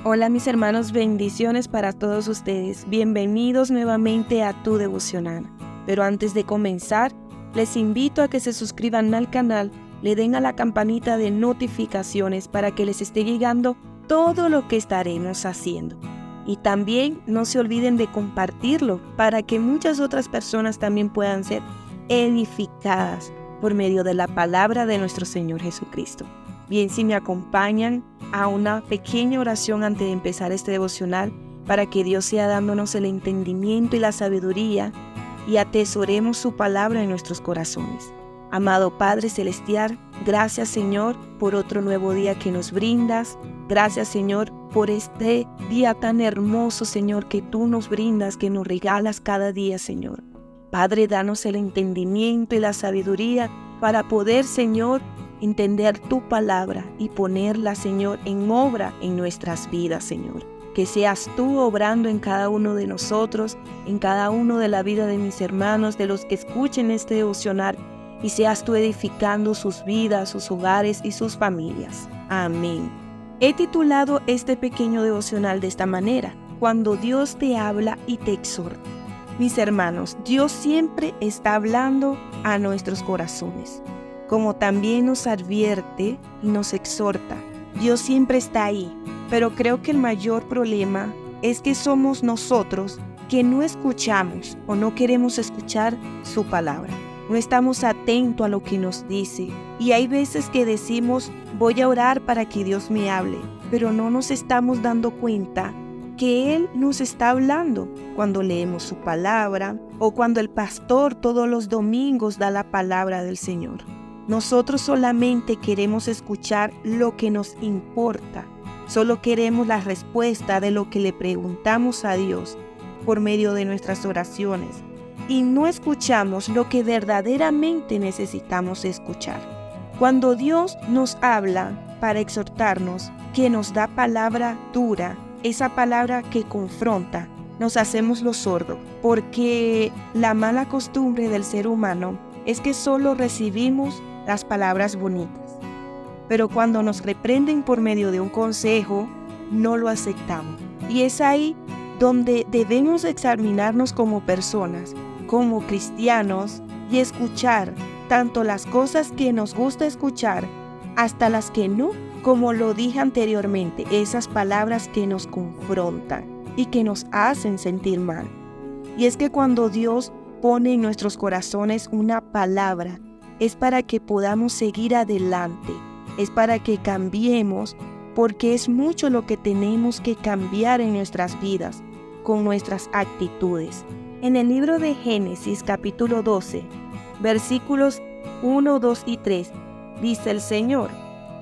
Hola mis hermanos, bendiciones para todos ustedes. Bienvenidos nuevamente a Tu Devocional. Pero antes de comenzar, les invito a que se suscriban al canal, le den a la campanita de notificaciones para que les esté llegando todo lo que estaremos haciendo. Y también no se olviden de compartirlo para que muchas otras personas también puedan ser edificadas por medio de la palabra de nuestro Señor Jesucristo. Bien, si me acompañan a una pequeña oración antes de empezar este devocional para que Dios sea dándonos el entendimiento y la sabiduría y atesoremos su palabra en nuestros corazones. Amado Padre Celestial, gracias Señor por otro nuevo día que nos brindas. Gracias Señor por este día tan hermoso Señor que tú nos brindas, que nos regalas cada día Señor. Padre, danos el entendimiento y la sabiduría para poder Señor entender tu palabra y ponerla, Señor, en obra en nuestras vidas, Señor. Que seas tú obrando en cada uno de nosotros, en cada uno de la vida de mis hermanos, de los que escuchen este devocional, y seas tú edificando sus vidas, sus hogares y sus familias. Amén. He titulado este pequeño devocional de esta manera: Cuando Dios te habla y te exhorta. Mis hermanos, Dios siempre está hablando a nuestros corazones, como también nos advierte y nos exhorta. Dios siempre está ahí, pero creo que el mayor problema es que somos nosotros que no escuchamos o no queremos escuchar su palabra. No estamos atentos a lo que nos dice. Y hay veces que decimos, voy a orar para que Dios me hable, pero no nos estamos dando cuenta que Él nos está hablando cuando leemos su palabra o cuando el pastor todos los domingos da la palabra del Señor. Nosotros solamente queremos escuchar lo que nos importa. Solo queremos la respuesta de lo que le preguntamos a Dios por medio de nuestras oraciones. Y no escuchamos lo que verdaderamente necesitamos escuchar. Cuando Dios nos habla para exhortarnos, que nos da palabra dura, esa palabra que confronta, nos hacemos los sordos. Porque la mala costumbre del ser humano es que solo recibimos las palabras bonitas, pero cuando nos reprenden por medio de un consejo, no lo aceptamos. Y es ahí donde debemos examinarnos como personas, como cristianos, y escuchar tanto las cosas que nos gusta escuchar, hasta las que no, como lo dije anteriormente, esas palabras que nos confrontan y que nos hacen sentir mal. Y es que cuando Dios pone en nuestros corazones una palabra, es para que podamos seguir adelante, es para que cambiemos, porque es mucho lo que tenemos que cambiar en nuestras vidas, con nuestras actitudes. En el libro de Génesis capítulo 12, versículos 1, 2 y 3, dice el Señor: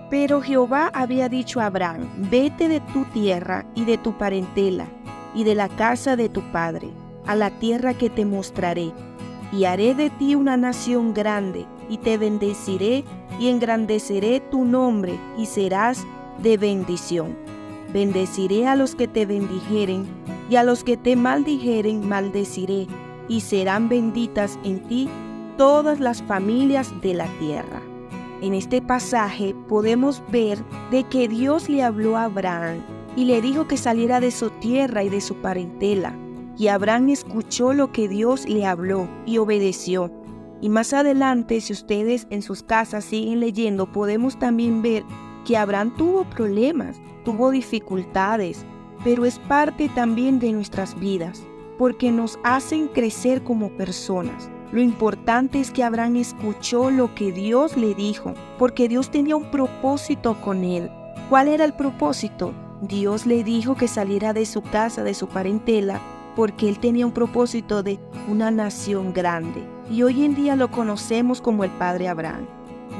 Pero Jehová había dicho a Abraham, vete de tu tierra y de tu parentela, y de la casa de tu padre, a la tierra que te mostraré, y haré de ti una nación grande, y te bendeciré y engrandeceré tu nombre, y serás de bendición. Bendeciré a los que te bendijeren, y a los que te maldijeren maldeciré, y serán benditas en ti todas las familias de la tierra. En este pasaje podemos ver de que Dios le habló a Abraham y le dijo que saliera de su tierra y de su parentela. Y Abraham escuchó lo que Dios le habló y obedeció. Y más adelante, si ustedes en sus casas siguen leyendo, podemos también ver que Abraham tuvo problemas, tuvo dificultades, pero es parte también de nuestras vidas, porque nos hacen crecer como personas. Lo importante es que Abraham escuchó lo que Dios le dijo, porque Dios tenía un propósito con él. ¿Cuál era el propósito? Dios le dijo que saliera de su casa, de su parentela, porque él tenía un propósito de una nación grande. Y hoy en día lo conocemos como el Padre Abraham.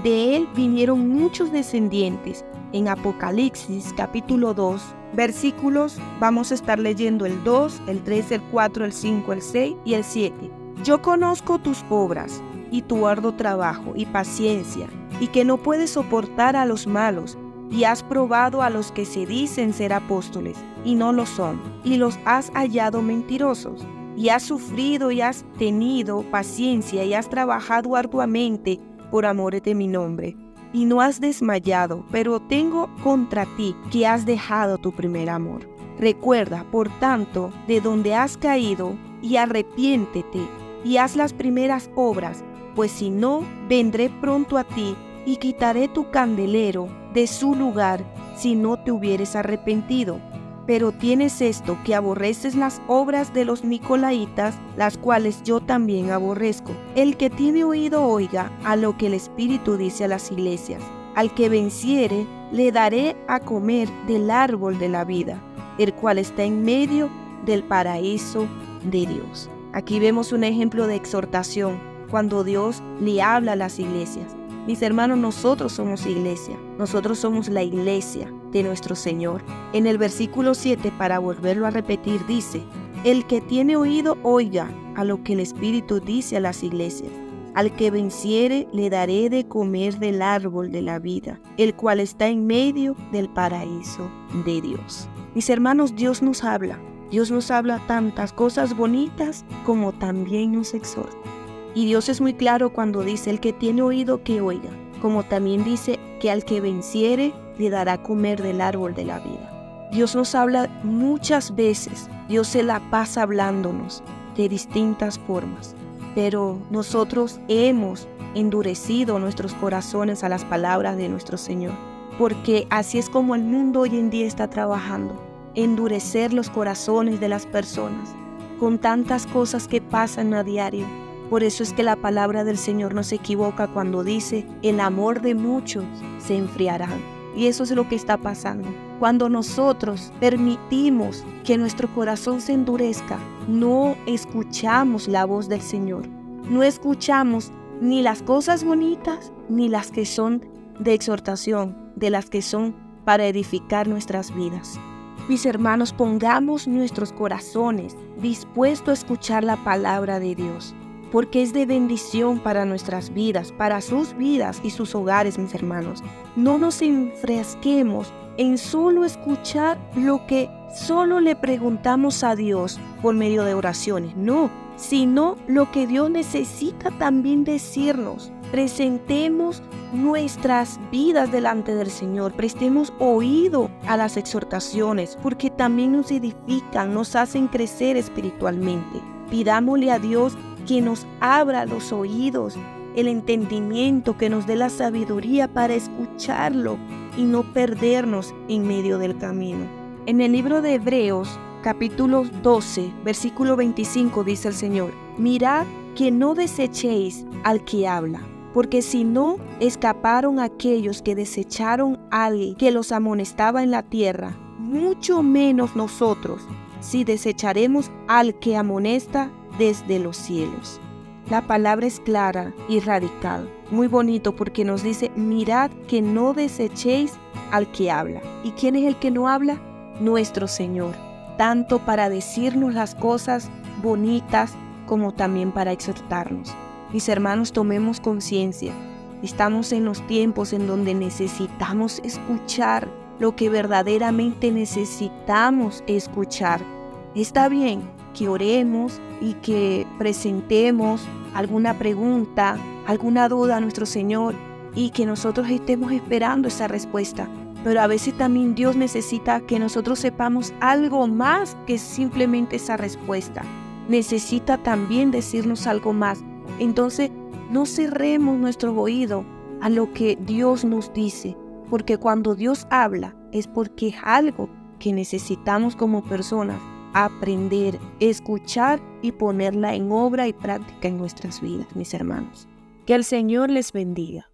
De él vinieron muchos descendientes. En Apocalipsis capítulo 2, versículos, vamos a estar leyendo el 2, el 3, el 4, el 5, el 6 y el 7. Yo conozco tus obras y tu arduo trabajo y paciencia, y que no puedes soportar a los malos, y has probado a los que se dicen ser apóstoles y no lo son, y los has hallado mentirosos, y has sufrido y has tenido paciencia y has trabajado arduamente por amor de mi nombre, y no has desmayado, pero tengo contra ti que has dejado tu primer amor. Recuerda, por tanto, de donde has caído, y arrepiéntete, y haz las primeras obras, pues si no, vendré pronto a ti, y quitaré tu candelero de su lugar, si no te hubieres arrepentido. Pero tienes esto, que aborreces las obras de los nicolaitas, las cuales yo también aborrezco. El que tiene oído oiga a lo que el Espíritu dice a las iglesias. Al que venciere, le daré a comer del árbol de la vida, el cual está en medio del paraíso de Dios. Aquí vemos un ejemplo de exhortación, cuando Dios le habla a las iglesias. Mis hermanos, nosotros somos iglesia, nosotros somos la iglesia de nuestro Señor. En el versículo 7, para volverlo a repetir, dice: el que tiene oído oiga a lo que el Espíritu dice a las iglesias. Al que venciere le daré de comer del árbol de la vida, el cual está en medio del paraíso de Dios. Mis hermanos, Dios nos habla tantas cosas bonitas como también nos exhorta. Y Dios es muy claro cuando dice: el que tiene oído que oiga, como también dice que al que venciere le dará a comer del árbol de la vida. Dios nos habla muchas veces, Dios se la pasa hablándonos de distintas formas, pero nosotros hemos endurecido nuestros corazones a las palabras de nuestro Señor, porque así es como el mundo hoy en día está trabajando, endurecer los corazones de las personas, con tantas cosas que pasan a diario. Por eso es que la palabra del Señor no se equivoca cuando dice: el amor de muchos se enfriará. Y eso es lo que está pasando. Cuando nosotros permitimos que nuestro corazón se endurezca, no escuchamos la voz del Señor. No escuchamos ni las cosas bonitas, ni las que son de exhortación, de las que son para edificar nuestras vidas. Mis hermanos, pongamos nuestros corazones dispuestos a escuchar la palabra de Dios, porque es de bendición para nuestras vidas, para sus vidas y sus hogares, mis hermanos. No nos enfrasquemos en solo escuchar lo que solo le preguntamos a Dios por medio de oraciones, no, sino lo que Dios necesita también decirnos. Presentemos nuestras vidas delante del Señor, prestemos oído a las exhortaciones, porque también nos edifican, nos hacen crecer espiritualmente. Pidámosle a Dios que nos abra los oídos, el entendimiento, que nos dé la sabiduría para escucharlo y no perdernos en medio del camino. En el libro de Hebreos, capítulo 12, versículo 25, dice el Señor: mirad que no desechéis al que habla, porque si no escaparon aquellos que desecharon al que los amonestaba en la tierra, mucho menos nosotros, si desecharemos al que amonesta desde los cielos. La palabra es clara y radical, muy bonito, porque nos dice: mirad que no desechéis al que habla. ¿Y quién es el que no habla? Nuestro Señor, tanto para decirnos las cosas bonitas como también para exhortarnos. Mis hermanos, tomemos conciencia. Estamos en los tiempos en donde necesitamos escuchar lo que verdaderamente necesitamos escuchar. Está bien que oremos y que presentemos alguna pregunta, alguna duda a nuestro Señor y que nosotros estemos esperando esa respuesta. Pero a veces también Dios necesita que nosotros sepamos algo más que simplemente esa respuesta. Necesita también decirnos algo más. Entonces, no cerremos nuestro oído a lo que Dios nos dice, porque cuando Dios habla es porque es algo que necesitamos como personas aprender, escuchar y ponerla en obra y práctica en nuestras vidas, mis hermanos. Que el Señor les bendiga.